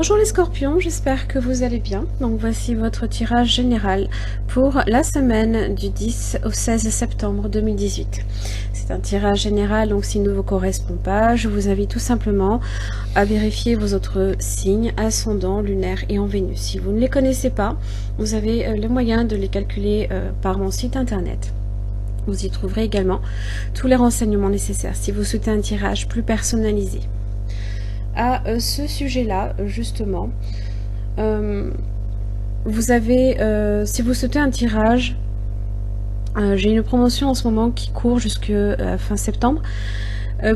Bonjour les scorpions, j'espère que vous allez bien. Donc voici votre tirage général pour la semaine du 10 au 16 septembre 2018. C'est un tirage général, donc s'il ne vous correspond pas, je vous invite tout simplement à vérifier vos autres signes, ascendant, lunaire et en Vénus. Si vous ne les connaissez pas, vous avez le moyen de les calculer par mon site internet. Vous y trouverez également tous les renseignements nécessaires si vous souhaitez un tirage plus personnalisé. À ce sujet-là, justement, vous avez, si vous souhaitez un tirage, j'ai une promotion en ce moment qui court jusqu'à fin septembre,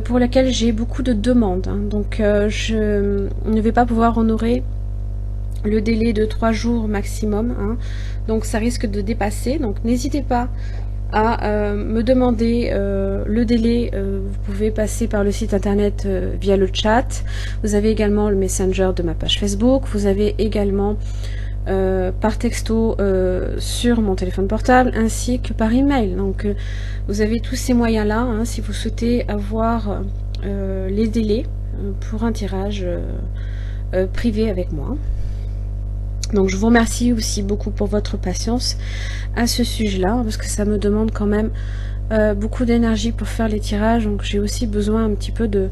pour laquelle j'ai beaucoup de demandes. Donc je ne vais pas pouvoir honorer le délai de 3 jours maximum, donc ça risque de dépasser. Donc n'hésitez pas à me demander le délai. Vous pouvez passer par le site internet via le chat. Vous avez également le messenger de ma page Facebook. Vous avez également par texto sur mon téléphone portable ainsi que par email. Donc vous avez tous ces moyens là si vous souhaitez avoir les délais pour un tirage privé avec moi. Donc je vous remercie aussi beaucoup pour votre patience à ce sujet-là, parce que ça me demande quand même beaucoup d'énergie pour faire les tirages, donc j'ai aussi besoin un petit peu de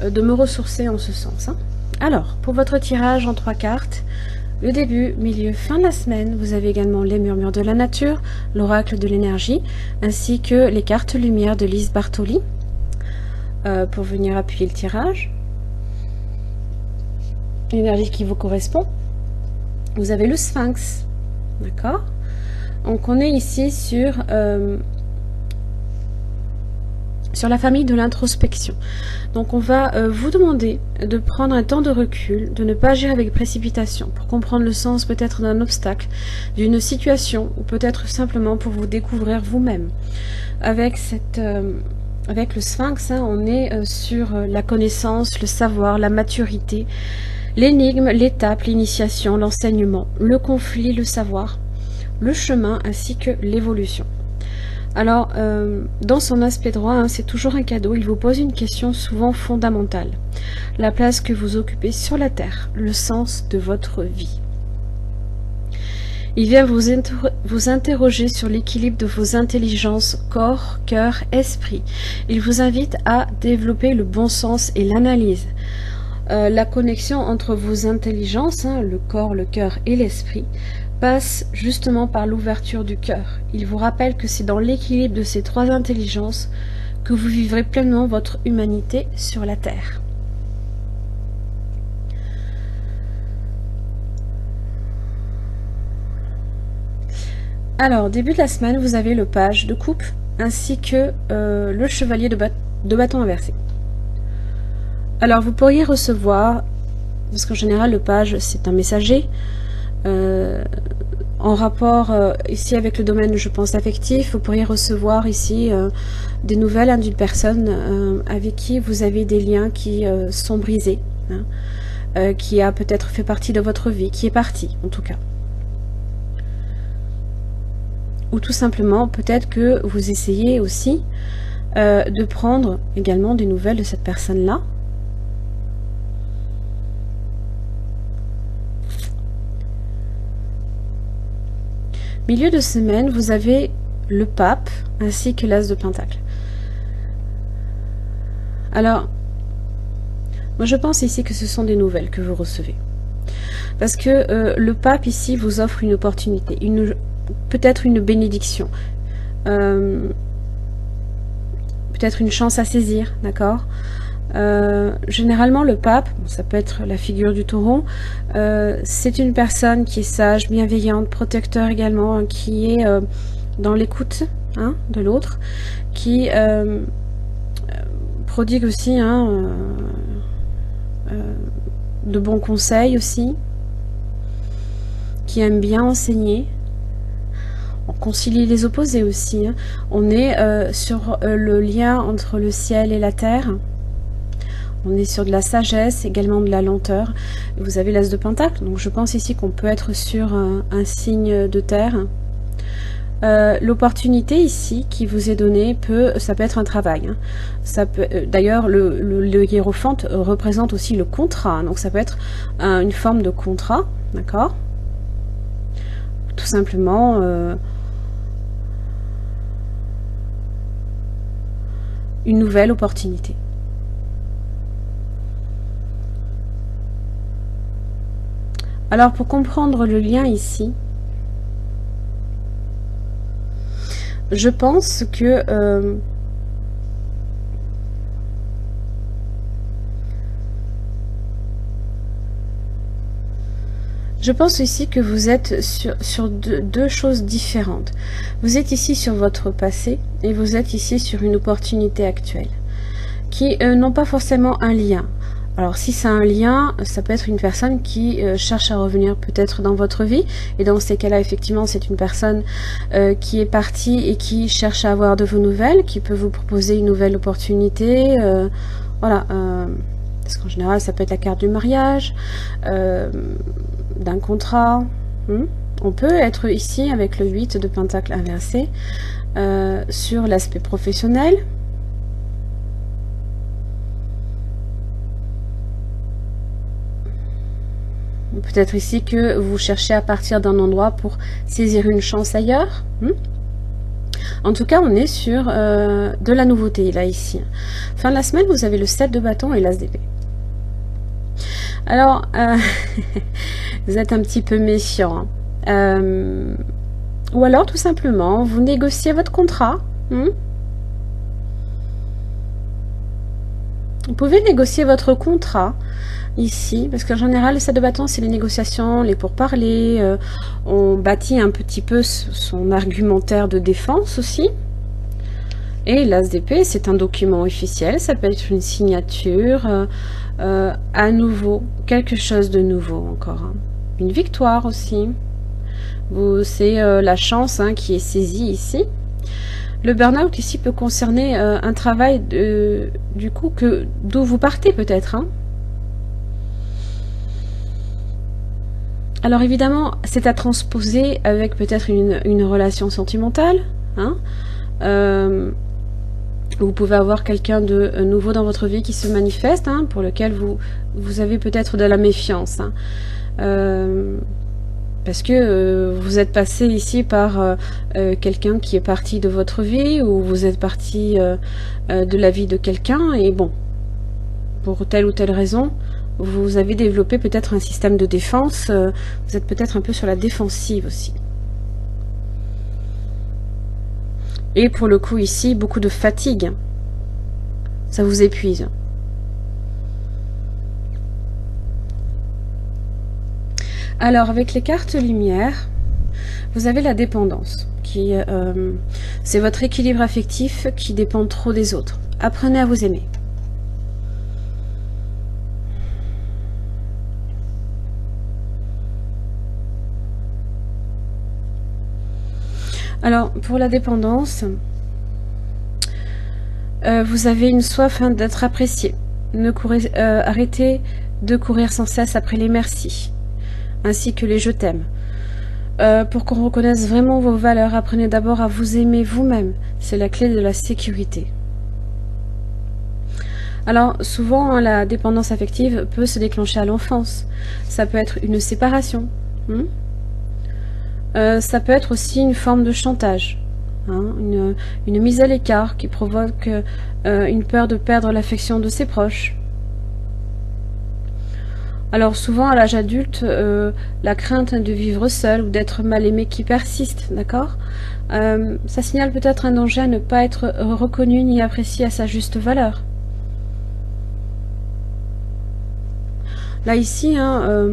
me ressourcer en ce sens. Alors, pour votre tirage en 3 cartes, le début, milieu, fin de la semaine, vous avez également les murmures de la nature, l'oracle de l'énergie, ainsi que les cartes lumière de Lise Bartoli, pour venir appuyer le tirage. L'énergie qui vous correspond. Vous avez le sphinx, d'accord? Donc on est ici sur la famille de l'introspection. Donc on va vous demander de prendre un temps de recul, de ne pas agir avec précipitation, pour comprendre le sens peut-être d'un obstacle, d'une situation, ou peut-être simplement pour vous découvrir vous-même. Avec le sphinx, on est sur la connaissance, le savoir, la maturité, l'énigme, l'étape, l'initiation, l'enseignement, le conflit, le savoir, le chemin ainsi que l'évolution. Alors, dans son aspect droit, c'est toujours un cadeau, il vous pose une question souvent fondamentale. La place que vous occupez sur la Terre, le sens de votre vie. Il vient vous interroger sur l'équilibre de vos intelligences, corps, cœur, esprit. Il vous invite à développer le bon sens et l'analyse. La connexion entre vos intelligences, le corps, le cœur et l'esprit, passe justement par l'ouverture du cœur. Il vous rappelle que c'est dans l'équilibre de ces 3 intelligences que vous vivrez pleinement votre humanité sur la Terre. Alors, début de la semaine, vous avez le page de coupe ainsi que le chevalier de bâton inversé. Alors vous pourriez recevoir, parce qu'en général le page c'est un messager, en rapport ici avec le domaine je pense affectif, vous pourriez recevoir ici des nouvelles d'une personne avec qui vous avez des liens qui sont brisés, qui a peut-être fait partie de votre vie, qui est partie en tout cas. Ou tout simplement peut-être que vous essayez aussi de prendre également des nouvelles de cette personne-là. Milieu de semaine, vous avez le pape ainsi que l'as de pentacle. Alors, moi je pense ici que ce sont des nouvelles que vous recevez. Parce que le pape ici vous offre une opportunité, peut-être une bénédiction, peut-être une chance à saisir, d'accord ? Généralement le pape, ça peut être la figure du taureau, c'est une personne qui est sage, bienveillante, protecteur également, qui est dans l'écoute de l'autre, qui prodigue aussi de bons conseils aussi, qui aime bien enseigner. On concilie les opposés aussi, on est sur le lien entre le ciel et la terre. On est sur de la sagesse, également de la lenteur. Vous avez l'as de pentacle, donc je pense ici qu'on peut être sur un signe de terre. l'opportunité ici qui vous est donnée ça peut être un travail. Hein. Ça peut, d'ailleurs, le hiérophante représente aussi le contrat. Donc ça peut être une forme de contrat, d'accord? Tout simplement. Une nouvelle opportunité. Alors pour comprendre le lien ici, je pense que je pense ici que vous êtes sur deux choses différentes. Vous êtes ici sur votre passé et vous êtes ici sur une opportunité actuelle qui n'ont pas forcément un lien. Alors si c'est un lien, ça peut être une personne qui cherche à revenir peut-être dans votre vie, et dans ces cas-là, effectivement, c'est une personne qui est partie et qui cherche à avoir de vos nouvelles, qui peut vous proposer une nouvelle opportunité, voilà, parce qu'en général, ça peut être la carte du mariage, d'un contrat. On peut être ici avec le 8 de Pentacle inversé sur l'aspect professionnel. Peut-être ici que vous cherchez à partir d'un endroit pour saisir une chance ailleurs. En tout cas, on est sur de la nouveauté, là, ici. Fin de la semaine, vous avez le 7 de bâton et l'as d'épée. Alors, vous êtes un petit peu méfiant. Ou alors, tout simplement, vous négociez votre contrat. Vous pouvez négocier votre contrat ici, parce qu'en général, le 7 de bâton, c'est les négociations, les pourparlers. On bâtit un petit peu son argumentaire de défense aussi. Et l'as d'épée, c'est un document officiel, ça peut être une signature, à nouveau, quelque chose de nouveau encore. Hein. Une victoire aussi. C'est la chance qui est saisie ici. Le burn-out ici peut concerner un travail du coup d'où vous partez peut-être. Hein. Alors évidemment, c'est à transposer avec peut-être une relation sentimentale. Hein. Vous pouvez avoir quelqu'un de nouveau dans votre vie qui se manifeste, hein, pour lequel vous avez peut-être de la méfiance. Hein. Parce que vous êtes passé ici par quelqu'un qui est parti de votre vie, ou vous êtes parti de la vie de quelqu'un, et bon, pour telle ou telle raison, vous avez développé peut-être un système de défense, vous êtes peut-être un peu sur la défensive aussi. Et pour le coup ici, beaucoup de fatigue, ça vous épuise. Alors, avec les cartes lumière, vous avez la dépendance. C'est votre équilibre affectif qui dépend trop des autres. Apprenez à vous aimer. Alors, pour la dépendance, vous avez une soif d'être apprécié. Arrêtez de courir sans cesse après les merci, ainsi que les je t'aime. Pour qu'on reconnaisse vraiment vos valeurs, apprenez d'abord à vous aimer vous-même. C'est la clé de la sécurité. Alors, souvent, la dépendance affective peut se déclencher à l'enfance. Ça peut être une séparation. Ça peut être aussi une forme de chantage, hein, une mise à l'écart qui provoque une peur de perdre l'affection de ses proches. Alors souvent à l'âge adulte, la crainte de vivre seul ou d'être mal aimé qui persiste, d'accord, ça signale peut-être un danger à ne pas être reconnu ni apprécié à sa juste valeur. Là ici, hein,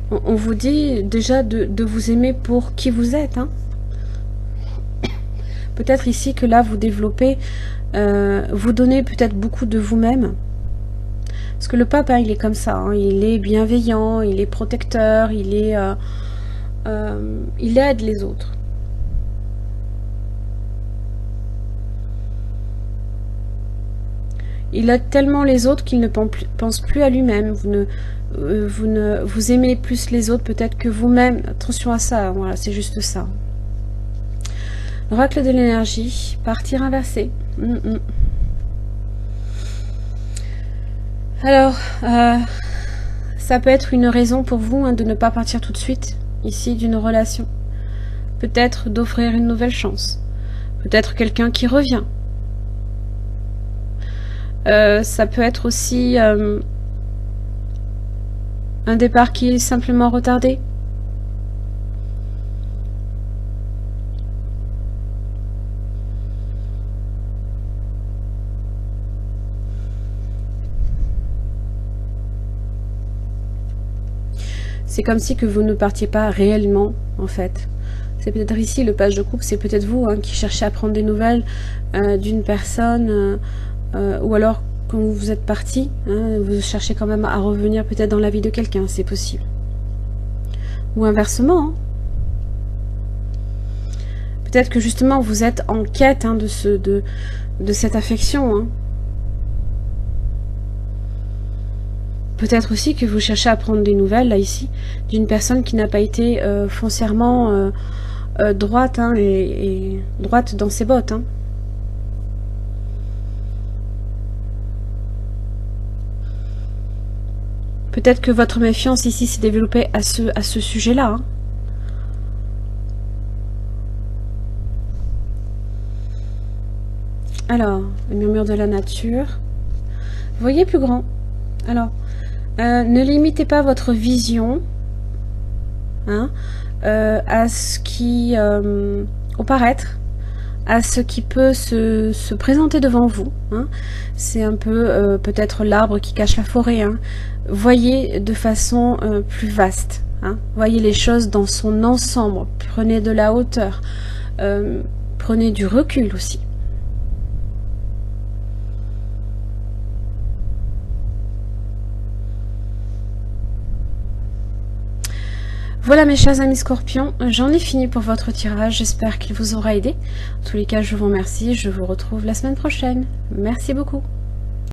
on vous dit déjà de vous aimer pour qui vous êtes. Hein. Peut-être ici que là vous développez, vous donnez peut-être beaucoup de vous-même. Parce que le pape, hein, il est comme ça. Hein, il est bienveillant, il est protecteur, il aide les autres. Il aide tellement les autres qu'il ne pense plus à lui-même. Vous aimez plus les autres peut-être que vous-même. Attention à ça, voilà, c'est juste ça. L'oracle de l'énergie, partir inversé. Alors, ça peut être une raison pour vous hein, de ne pas partir tout de suite, ici, d'une relation. Peut-être d'offrir une nouvelle chance. Peut-être quelqu'un qui revient. Ça peut être aussi un départ qui est simplement retardé. C'est comme si que vous ne partiez pas réellement, en fait. C'est peut-être ici le page de coupe, c'est peut-être vous hein, qui cherchez à prendre des nouvelles d'une personne, ou alors quand vous êtes parti, hein, vous cherchez quand même à revenir peut-être dans la vie de quelqu'un, c'est possible. Ou inversement. Hein. Peut-être que justement vous êtes en quête hein, de cette affection. Hein. Peut-être aussi que vous cherchez à prendre des nouvelles, là, ici, d'une personne qui n'a pas été foncièrement droite, hein, et droite dans ses bottes. Hein. Peut-être que votre méfiance, ici, s'est développée à ce sujet-là. Hein. Alors, le murmure de la nature. Voyez plus grand. Alors... ne limitez pas votre vision hein, à ce qui, au paraître, à ce qui peut se présenter devant vous. Hein. C'est un peu peut-être l'arbre qui cache la forêt. Hein. Voyez de façon plus vaste. Hein. Voyez les choses dans son ensemble. Prenez de la hauteur. Prenez du recul aussi. Voilà mes chers amis scorpions, j'en ai fini pour votre tirage, j'espère qu'il vous aura aidé. En tous les cas, je vous remercie, je vous retrouve la semaine prochaine. Merci beaucoup.